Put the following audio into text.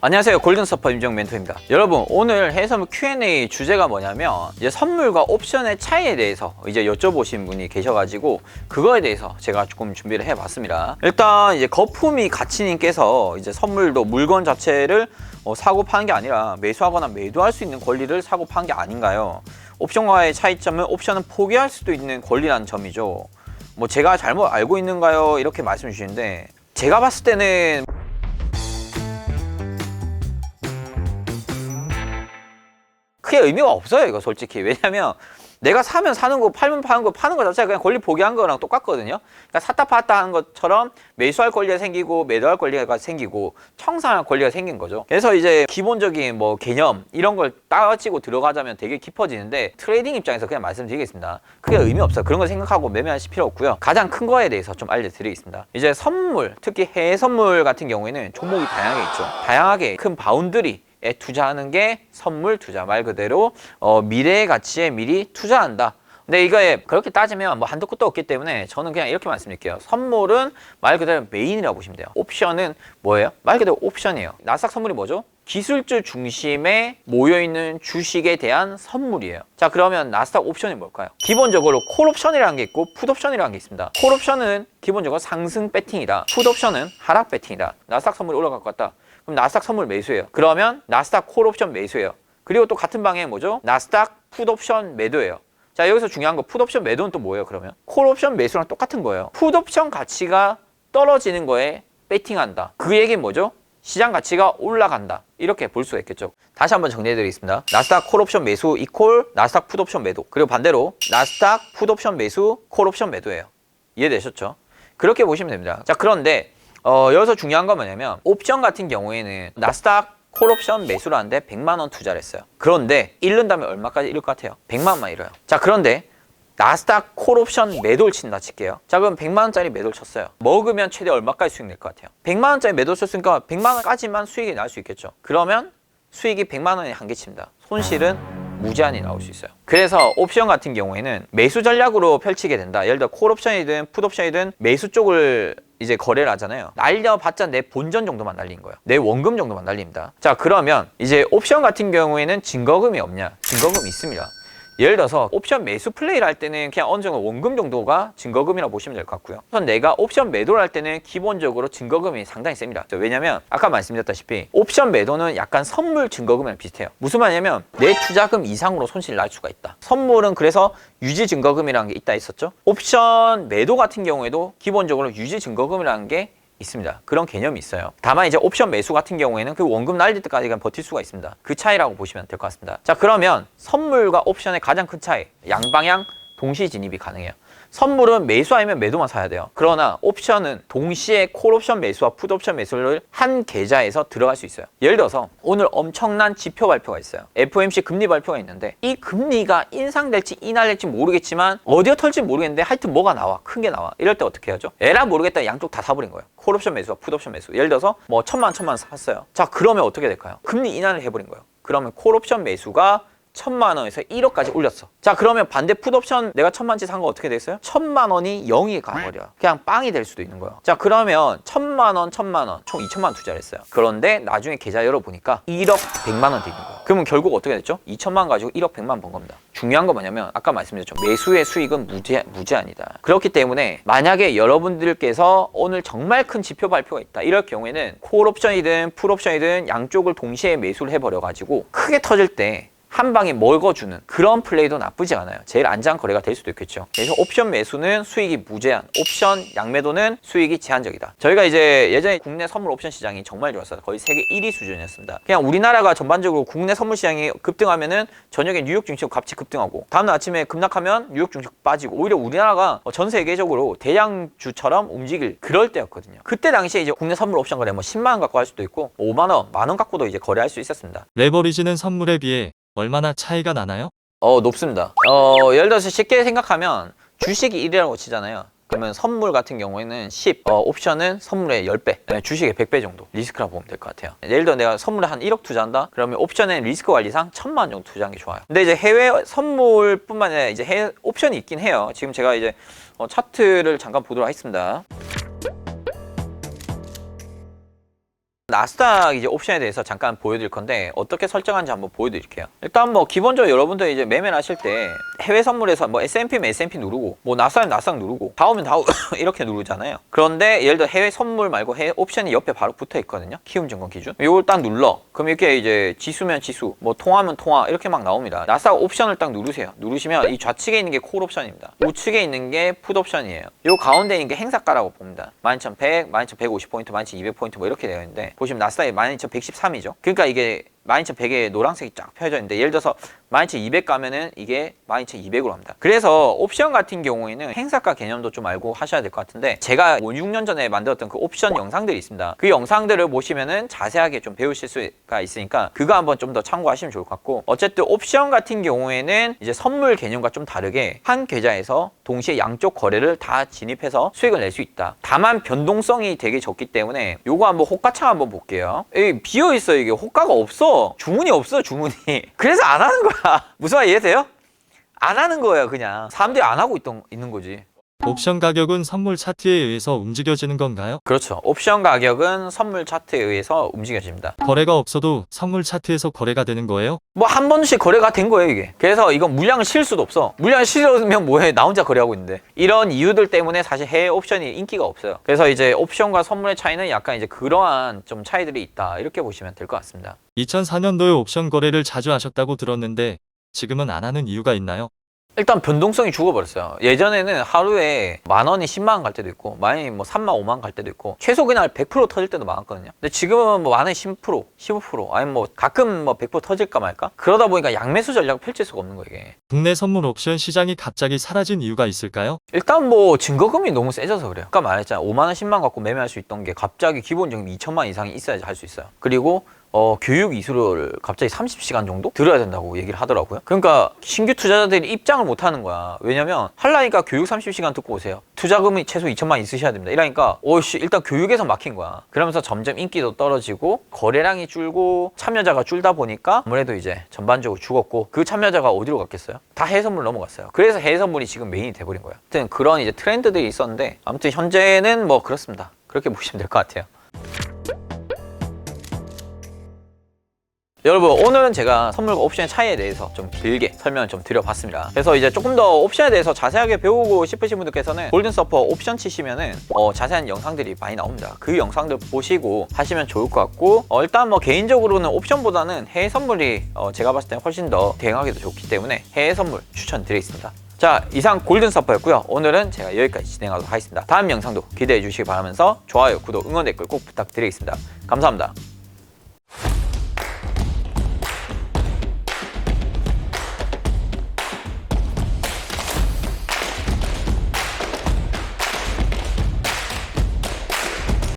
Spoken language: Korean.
안녕하세요, 골든서퍼 임정 멘토입니다. 여러분, 오늘 해외선물 Q&A 주제가 뭐냐면 이제 선물과 옵션의 차이에 대해서 이제 여쭤보신 분이 계셔가지고 그거에 대해서 제가 조금 준비를 해봤습니다. 일단 이제 거품이 가치님께서 이제 선물도 물건 자체를 사고 파는 게 아니라 매수하거나 매도할 수 있는 권리를 사고 파는 게 아닌가요? 옵션과의 차이점은 옵션은 포기할 수도 있는 권리라는 점이죠. 뭐 제가 잘못 알고 있는가요? 이렇게 말씀 주시는데, 제가 봤을 때는 크게 의미가 없어요, 이거 솔직히. 왜냐면 내가 사면 사는 거, 팔면 파는 거, 파는 거 자체가 그냥 권리 포기한 거랑 똑같거든요. 그러니까 샀다 팔았다 하는 것처럼 매수할 권리가 생기고 매도할 권리가 생기고 청산할 권리가 생긴 거죠. 그래서 이제 기본적인 뭐 개념 이런 걸 따지고 들어가자면 되게 깊어지는데, 트레이딩 입장에서 그냥 말씀드리겠습니다. 크게 의미 없어요. 그런 거 생각하고 매매하실 필요 없고요. 가장 큰 거에 대해서 좀 알려드리겠습니다. 이제 선물, 특히 해외 선물 같은 경우에는 종목이 다양하게 있죠. 다양하게 큰 바운드리 투자하는 게 선물 투자, 말 그대로 미래의 가치에 미리 투자한다. 근데 이거에 그렇게 따지면 뭐 한도 끝도 없기 때문에 저는 그냥 이렇게 말씀드릴게요. 선물은 말 그대로 메인이라고 보시면 돼요. 옵션은 뭐예요? 말 그대로 옵션이에요. 나스닥 선물이 뭐죠? 기술주 중심에 모여있는 주식에 대한 선물이에요. 자, 그러면 나스닥 옵션이 뭘까요? 기본적으로 콜옵션이라는 게 있고 풋옵션이라는 게 있습니다. 콜옵션은 기본적으로 상승 배팅이다. 풋옵션은 하락 배팅이다. 나스닥 선물이 올라갈 것 같다. 그럼 나스닥 선물 매수예요. 그러면 나스닥 콜옵션 매수예요. 그리고 또 같은 방에 뭐죠? 나스닥 풋옵션 매도예요. 자, 여기서 중요한 거, 풋옵션 매도는 또 뭐예요, 그러면? 콜옵션 매수랑 똑같은 거예요. 풋옵션 가치가 떨어지는 거에 배팅한다. 그 얘기는 뭐죠? 시장 가치가 올라간다. 이렇게 볼 수가 있겠죠. 다시 한번 정리해드리겠습니다. 나스닥 콜옵션 매수 이퀄 나스닥 풋옵션 매도. 그리고 반대로 나스닥 풋옵션 매수 콜옵션 매도예요. 이해되셨죠? 그렇게 보시면 됩니다. 자, 그런데 여기서 중요한 건 뭐냐면, 옵션 같은 경우에는 나스닥 콜옵션 매수를 하는데 100만 원 투자를 했어요. 그런데 잃는다면 얼마까지 잃을 것 같아요? 100만 원만 잃어요. 자, 그런데 나스닥 콜옵션 매도를 친다 칠게요. 자, 그럼 100만 원짜리 매도를 쳤어요. 먹으면 최대 얼마까지 수익 낼 것 같아요? 100만 원짜리 매도를 쳤으니까 100만 원까지만 수익이 날 수 있겠죠. 그러면 수익이 100만 원에 한계치입니다. 손실은 무제한이 나올 수 있어요. 그래서 옵션 같은 경우에는 매수 전략으로 펼치게 된다. 예를 들어 콜옵션이든 풋옵션이든 매수 쪽을 이제 거래를 하잖아요. 날려봤자 내 본전 정도만 날린 거예요. 내 원금 정도만 날립니다. 자, 그러면 이제 옵션 같은 경우에는 증거금이 없냐? 증거금이 있습니다. 예를 들어서 옵션 매수 플레이를 할 때는 그냥 어느 정도 원금 정도가 증거금이라고 보시면 될 것 같고요. 우선 내가 옵션 매도를 할 때는 기본적으로 증거금이 상당히 셉니다. 왜냐면 아까 말씀드렸다시피 옵션 매도는 약간 선물 증거금이랑 비슷해요. 무슨 말이냐면 내 투자금 이상으로 손실을 날 수가 있다. 선물은 그래서 유지 증거금이라는 게 있다 했었죠. 옵션 매도 같은 경우에도 기본적으로 유지 증거금이라는 게 있습니다. 그런 개념이 있어요. 다만 이제 옵션 매수 같은 경우에는 그 원금 날릴 때까지 버틸 수가 있습니다. 그 차이라고 보시면 될 것 같습니다. 자, 그러면 선물과 옵션의 가장 큰 차이, 양방향 동시 진입이 가능해요. 선물은 매수 아니면 매도만 사야 돼요. 그러나 옵션은 동시에 콜옵션 매수와 풋옵션 매수를 한 계좌에서 들어갈 수 있어요. 예를 들어서 오늘 엄청난 지표 발표가 있어요. FOMC 금리 발표가 있는데 이 금리가 인상될지 인하될지 모르겠지만 어디가 털지 모르겠는데 하여튼 뭐가 나와, 큰 게 나와. 이럴 때 어떻게 하죠? 에라 모르겠다, 양쪽 다 사버린 거예요. 콜옵션 매수와 풋옵션 매수. 예를 들어서 뭐 1,000만 원 샀어요. 자, 그러면 어떻게 될까요? 금리 인하를 해버린 거예요. 그러면 콜옵션 매수가 1,000만 원에서 1억까지 올렸어. 자, 그러면 반대 풋옵션 내가 1,000만치 산 거 어떻게 됐어요? 1,000만 원이 0이 가버려. 그냥 빵이 될 수도 있는 거예요. 자, 그러면 1,000만 원, 1,000만 원, 총 2,000만 원 투자를 했어요. 그런데 나중에 계좌 열어보니까 1억 100만 원 돼 있는 거예요. 그러면 결국 어떻게 됐죠? 2,000만 원 가지고 1억 100만 번 겁니다. 중요한 건 뭐냐면 아까 말씀드렸죠. 매수의 수익은 무제한이다. 그렇기 때문에 만약에 여러분들께서 오늘 정말 큰 지표 발표가 있다. 이럴 경우에는 콜옵션이든 풋옵션이든 양쪽을 동시에 매수를 해버려가지고 크게 터질 때 한 방에 먹어주는 그런 플레이도 나쁘지 않아요. 제일 안전한 거래가 될 수도 있겠죠. 그래서 옵션 매수는 수익이 무제한, 옵션 양매도는 수익이 제한적이다. 저희가 이제 예전에 국내 선물 옵션 시장이 정말 좋았어요. 거의 세계 1위 수준이었습니다. 그냥 우리나라가 전반적으로 국내 선물 시장이 급등하면은 저녁에 뉴욕 증시 같이 급등하고 다음날 아침에 급락하면 뉴욕 증시 빠지고, 오히려 우리나라가 전 세계적으로 대양주처럼 움직일 그럴 때였거든요. 그때 당시에 이제 국내 선물 옵션 거래 뭐 10만 원 갖고 할 수도 있고 5만 원, 만 원 갖고도 이제 거래할 수 있었습니다. 레버리지는 선물에 비해 얼마나 차이가 나나요? 높습니다. 예를 들어서 쉽게 생각하면 주식이 1이라고 치잖아요. 그러면 선물 같은 경우에는 10, 옵션은 선물의 10배, 주식의 100배 정도 리스크라고 보면 될 것 같아요. 예를 들어 내가 선물에 한 1억 투자한다? 그러면 옵션에 리스크 관리상 1,000만 원 정도 투자하는 게 좋아요. 근데 이제 해외 선물뿐만 아니라 이제 해외 옵션이 있긴 해요. 지금 제가 이제 차트를 잠깐 보도록 하겠습니다. 나스닥 이제 옵션에 대해서 잠깐 보여드릴 건데 어떻게 설정하는지 한번 보여드릴게요. 일단 뭐 기본적으로 여러분들 이제 매매를 하실 때 해외 선물에서 뭐 S&P면 S&P 누르고 뭐 나스닥이면 나스닥 누르고 다우면 다우 이렇게 누르잖아요. 그런데 예를 들어 해외 선물 말고 해외 옵션이 옆에 바로 붙어 있거든요. 키움증권 기준. 이걸 딱 눌러. 그럼 이렇게 이제 지수면 지수, 뭐 통화면 통화 이렇게 막 나옵니다. 나스닥 옵션을 딱 누르세요. 누르시면 이 좌측에 있는 게 콜 옵션입니다. 우측에 있는 게 풋 옵션이에요. 요 가운데 있는 게 행사가라고 봅니다. 12,100, 12,150포인트, 12,200포인트 뭐 이렇게 되어 있는데 보시면 나스닥이 12,113이죠. 그러니까 이게 12,100에 노란색이 쫙 펴져 있는데 예를 들어서 12,200 가면은 이게 12,200으로 합니다. 그래서 옵션 같은 경우에는 행사가 개념도 좀 알고 하셔야 될 것 같은데 제가 5, 6년 전에 만들었던 그 옵션 영상들이 있습니다. 그 영상들을 보시면은 자세하게 좀 배우실 수가 있으니까 그거 한번 좀 더 참고하시면 좋을 것 같고 어쨌든 옵션 같은 경우에는 이제 선물 개념과 좀 다르게 한 계좌에서 동시에 양쪽 거래를 다 진입해서 수익을 낼 수 있다. 다만 변동성이 되게 적기 때문에 요거 한번 호가창 한번 볼게요. 비어 있어요. 이게 호가가 없어. 주문이 없어 주문이. 그래서 안 하는 거야. 무슨 말 이해되세요? 안 하는 거예요 그냥. 사람들이 안 하고 있는 거지. 옵션 가격은 선물 차트에 의해서 움직여지는 건가요? 그렇죠. 옵션 가격은 선물 차트에 의해서 움직여집니다. 거래가 없어도 선물 차트에서 거래가 되는 거예요? 뭐 한 번씩 거래가 된 거예요 이게. 그래서 이건 물량을 실 수도 없어. 물량을 실으면 뭐해. 나 혼자 거래하고 있는데. 이런 이유들 때문에 사실 해외 옵션이 인기가 없어요. 그래서 이제 옵션과 선물의 차이는 약간 이제 그러한 좀 차이들이 있다 이렇게 보시면 될 것 같습니다. 2004년도에 옵션 거래를 자주 하셨다고 들었는데 지금은 안 하는 이유가 있나요? 일단 변동성이 죽어버렸어요. 예전에는 하루에 10,000원이 100,000원 갈 때도 있고 많이 뭐 30,000, 50,000 갈 때도 있고 최소 그날 100% 터질 때도 많았거든요. 근데 지금은 뭐 10,000원이 10%, 15% 아니면 뭐 가끔 뭐 100% 터질까 말까? 그러다 보니까 양매수 전략을 펼칠 수가 없는 거예요 이게. 국내 선물 옵션 시장이 갑자기 사라진 이유가 있을까요? 일단 뭐 증거금이 너무 세져서 그래요. 아까 말했잖아요. 50,000원, 100,000 갖고 매매할 수 있던 게 갑자기 기본적인 20,000만 이상이 있어야지 할 수 있어요. 그리고 교육 이수료를 갑자기 30시간 정도 들어야 된다고 얘기를 하더라고요. 그러니까 신규 투자자들이 입장을 못 하는 거야. 왜냐면 하려니까 교육 30시간 듣고 오세요. 투자금이 최소 2,000만 있으셔야 됩니다. 이러니까 일단 교육에서 막힌 거야. 그러면서 점점 인기도 떨어지고 거래량이 줄고 참여자가 줄다 보니까 아무래도 이제 전반적으로 죽었고 그 참여자가 어디로 갔겠어요? 다 해외 선물 넘어갔어요. 그래서 해외 선물이 지금 메인이 돼버린 거예요. 아무튼 그런 이제 트렌드들이 있었는데 아무튼 현재는 뭐 그렇습니다. 그렇게 보시면 될 것 같아요. 여러분 오늘은 제가 선물과 옵션의 차이에 대해서 좀 길게 설명을 좀 드려봤습니다. 그래서 이제 조금 더 옵션에 대해서 자세하게 배우고 싶으신 분들께서는 골든서퍼 옵션 치시면은 자세한 영상들이 많이 나옵니다. 그 영상들 보시고 하시면 좋을 것 같고 일단 뭐 개인적으로는 옵션보다는 해외 선물이 제가 봤을 때 훨씬 더 대응하기도 좋기 때문에 해외 선물 추천드리겠습니다. 자, 이상 골든서퍼였고요. 오늘은 제가 여기까지 진행하도록 하겠습니다. 다음 영상도 기대해 주시기 바라면서 좋아요, 구독, 응원 댓글 꼭 부탁드리겠습니다. 감사합니다.